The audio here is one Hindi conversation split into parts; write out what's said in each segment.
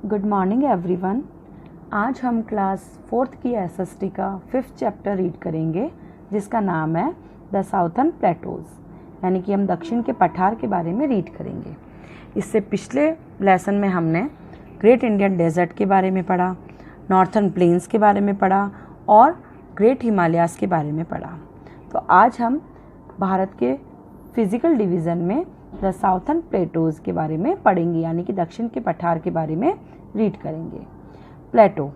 Good morning everyone. आज हम क्लास 4th की एसएसटी का 5th चैप्टर रीड करेंगे जिसका नाम है द साउथर्न प्लेटोज़, यानी कि हम दक्षिण के पठार के बारे में रीड करेंगे। इससे पिछले लेसन में हमने ग्रेट इंडियन डेजर्ट के बारे में पढ़ा, नॉर्थर्न प्लेन्स के बारे में पढ़ा और ग्रेट हिमालयाज़ के बारे में पढ़ा। तो आज हम भारत के फिज़िकल डिवीज़न में द साउथर्न प्लेटोज़ के बारे में पढ़ेंगे, यानी कि दक्षिण के पठार के बारे में रीड करेंगे। प्लेटो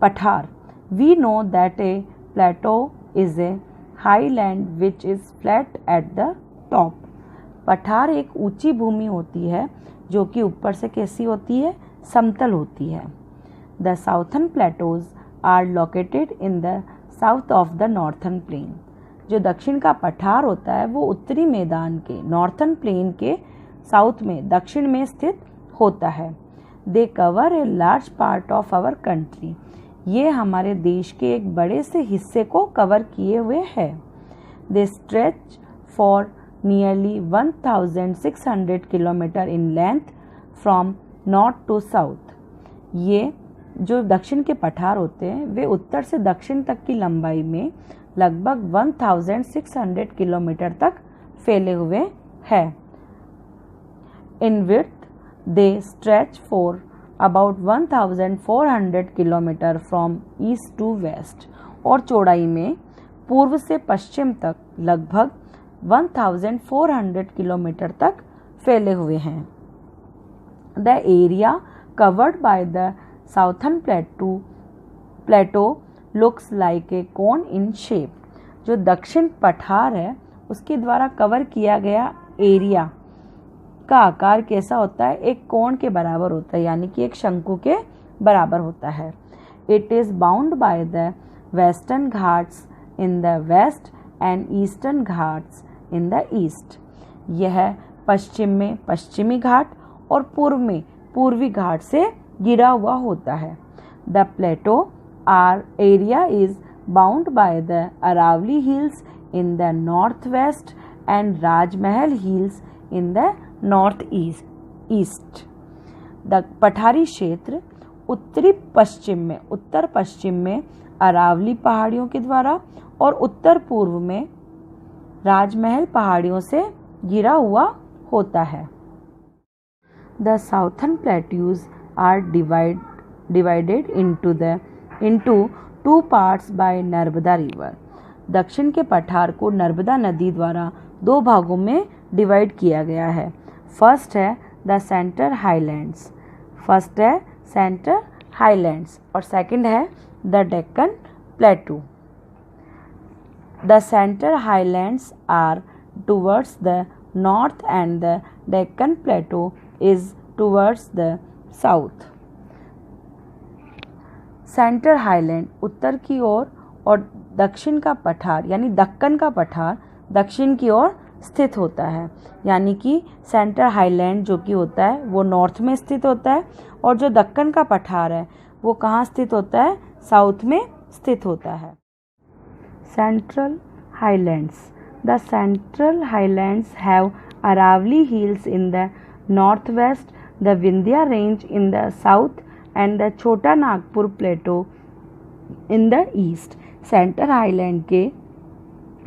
पठार। We know that a plateau is a high land which is flat at the top. पठार एक ऊंची भूमि होती है जो कि ऊपर से कैसी होती है, समतल होती है। The southern plateaus are located in the south of the northern plain. जो दक्षिण का पठार होता है वो उत्तरी मैदान के नॉर्थर्न प्लेन के साउथ में दक्षिण में स्थित होता है। They cover a large part of our country. ये हमारे देश के एक बड़े से हिस्से को कवर किए हुए है। They stretch for nearly 1600 kilometre in length from north to south. ये जो दक्षिण के पठार होते हैं वे उत्तर से दक्षिण तक की लंबाई में लगभग 1600 किलोमीटर तक फैले हुए हैं। In width they stretch for about 1400 kilometre from east to west. और चौड़ाई में पूर्व से पश्चिम तक लगभग 1400 किलोमीटर तक फैले हुए हैं। The area covered by the southern plateau looks like a cone in shape. जो दक्षिण पठार है उसके द्वारा कवर किया गया एरिया का आकार कैसा होता है, एक कोण के बराबर होता है, यानी कि एक शंकु के बराबर होता है। It is bound by the Western Ghats in the west and Eastern Ghats in the east. यह पश्चिम में पश्चिमी घाट और पूर्व में पूर्वी घाट से घिरा हुआ होता है। The plateau Our area is bound by the Aravalli Hills in the northwest and Rajmahal Hills in the northeast. The पठारी क्षेत्र उत्तर पश्चिम में अरावली पहाड़ियों के द्वारा और उत्तर पूर्व में राजमहल पहाड़ियों से घिरा हुआ होता है। The southern plateaus are divided into two parts by Narmada river. दक्षिण के पठार को नर्मदा नदी द्वारा दो भागों में डिवाइड किया गया है। फर्स्ट है द सेंट्रल हाईलैंड्स और सेकंड है the Deccan plateau. The central highlands are towards the north and the Deccan plateau is towards the south. Central highland उत्तर की ओर और दक्षिण का पठार यानी दक्कन का पठार दक्षिण की ओर स्थित होता है, यानी कि सेंट्रल हाईलैंड जो कि होता है वो नॉर्थ में स्थित होता है और जो दक्कन का पठार है वो कहाँ स्थित होता है, साउथ में स्थित होता है। Central highlands. The central highlands have Aravalli hills in the north west, the Vindhya range in the south and the Chota Nagpur plateau in the east. Central highland के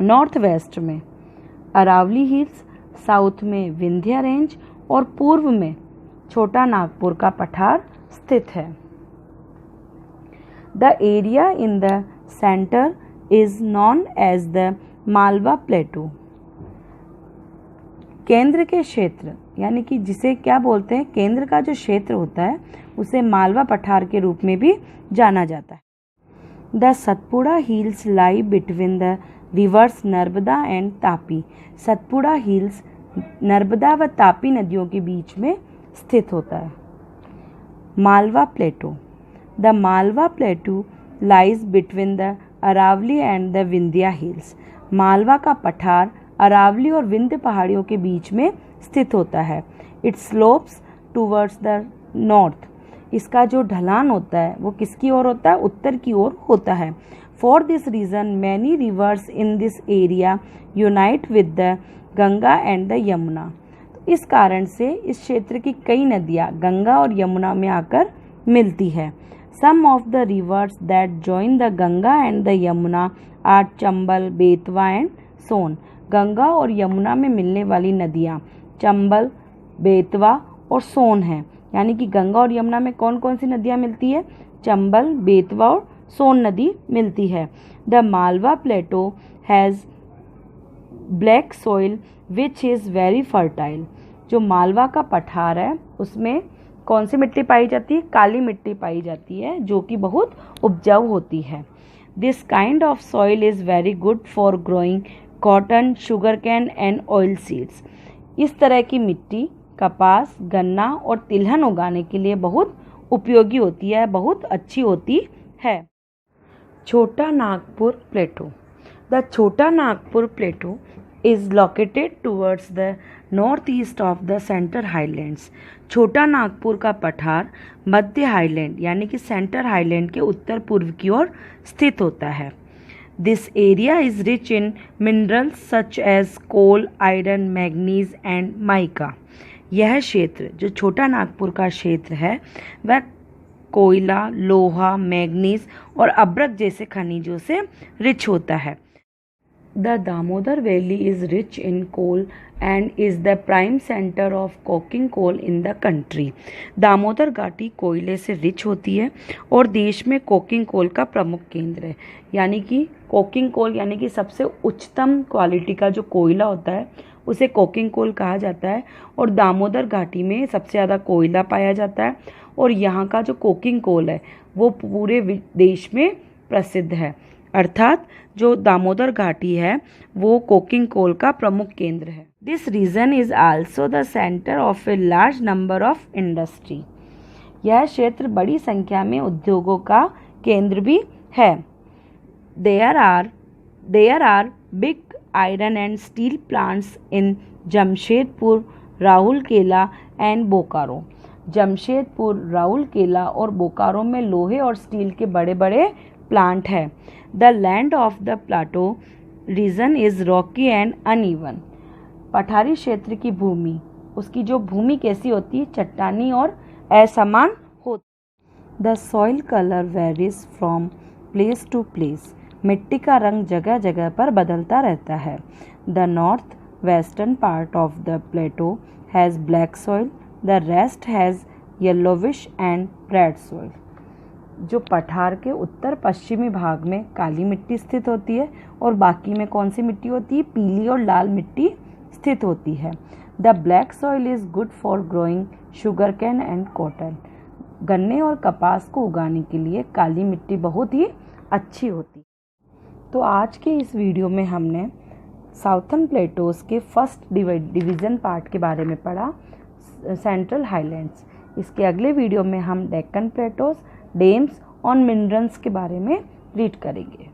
नॉर्थ वेस्ट में अरावली हिल्स, साउथ में विंध्या रेंज और पूर्व में छोटा नागपुर का पठार स्थित है। The area in the centre is known as the Malwa plateau. केंद्र के क्षेत्र यानी कि जिसे क्या बोलते हैं, केंद्र का जो क्षेत्र होता है उसे मालवा पठार के रूप में भी जाना जाता है। The Satpura hills lie between the rivers Narmada and Tapi. Satpura hills Narmada व तापी नदियों के बीच में स्थित होता है। Malwa plateau. The Malwa plateau lies between the Aravalli and the Vindhya hills. Malwa का पठार अरावली और विंध्य पहाड़ियों के बीच में स्थित होता है। It slopes towards the north. इसका जो ढलान होता है वो किसकी ओर होता है, उत्तर की ओर होता है। For this reason many reverse in this area unite with the Ganga and the Yamuna. इस कारण से इस क्षेत्र की कई नदियाँ गंगा और यमुना में आकर मिलती है। Some of the rivers that join the Ganga and the Yamuna are Chambal, Betwa and Son. Ganga और यमुना में मिलने वाली नदियाँ चंबल, बेतवा और सोन हैं। यानी कि गंगा और यमुना में कौन कौन सी नदियाँ मिलती है? चंबल, बेतवा और सोन नदी मिलती है। The Malwa plateau has black soil which is very fertile. जो मालवा का पठार है उसमें कौन सी मिट्टी पाई जाती है? काली मिट्टी पाई जाती है जो कि बहुत उपजाऊ होती है। This kind of soil is very good for growing cotton, sugar cane and oil seeds. इस तरह की मिट्टी कपास, गन्ना और तिलहन उगाने के लिए बहुत उपयोगी होती है, बहुत अच्छी होती है। छोटा नागपुर प्लेटो। The Chota Nagpur Plato is located towards the northeast of the centre highlands. छोटा नागपुर का पठार मध्य हाईलैंड यानी कि सेंटर हाईलैंड के उत्तर पूर्व की ओर स्थित होता है। This area is rich in minerals such as coal, iron, manganese and mica. यह क्षेत्र जो छोटा नागपुर का क्षेत्र है वह कोयला, लोहा, मैग्नीज और अब्रक जैसे खनिजों से रिच होता है। The Damodar Valley is rich in coal and is the prime center of coking coal in the country. Damodar घाटी कोयले से रिच होती है और देश में कोकिंग कोल का प्रमुख केंद्र है। यानी कि कोकिंग कोल यानी कि सबसे उच्चतम क्वालिटी का जो कोयला होता है उसे कोकिंग कोल कहा जाता है और दामोदर घाटी में सबसे ज़्यादा कोयला पाया जाता है और यहाँ का जो कोकिंग कोल है वो पूरे देश में प्रसिद्ध है। अर्थात जो दामोदर घाटी है वो कोकिंग कोल का प्रमुख केंद्र है। This region is also the centre of a large number of industry. यह क्षेत्र बड़ी संख्या में उद्योगों का केंद्र भी है। There are big iron and steel plants in Jamshedpur, Rourkela and Bokaro. Jamshedpur, Rourkela और बोकारो में लोहे और स्टील के बड़े बड़े प्लांट है। The land of the plateau region is rocky and uneven. पठारी क्षेत्र की भूमि, उसकी जो भूमि कैसी होती है? चट्टानी और असमान होती। The soil colour varies from place to place. मिट्टी का रंग जगह जगह पर बदलता रहता है। The north western part of the plateau has black soil, the rest has yellowish and red soil. जो पठार के उत्तर पश्चिमी भाग में काली मिट्टी स्थित होती है और बाकी में कौन सी मिट्टी होती है? पीली और लाल मिट्टी स्थित होती है। The black soil is good for growing sugar cane and cotton. गन्ने और कपास को उगाने के लिए काली मिट्टी बहुत ही अच्छी होती है। तो आज के इस वीडियो में हमने साउथर्न प्लेटोज के फर्स्ट डिवीज़न पार्ट के बारे में पढ़ा, सेंट्रल हाईलैंड्स। इसके अगले वीडियो में हम डेक्कन प्लेटोज, डेम्स और मिनरल्स के बारे में रीड करेंगे।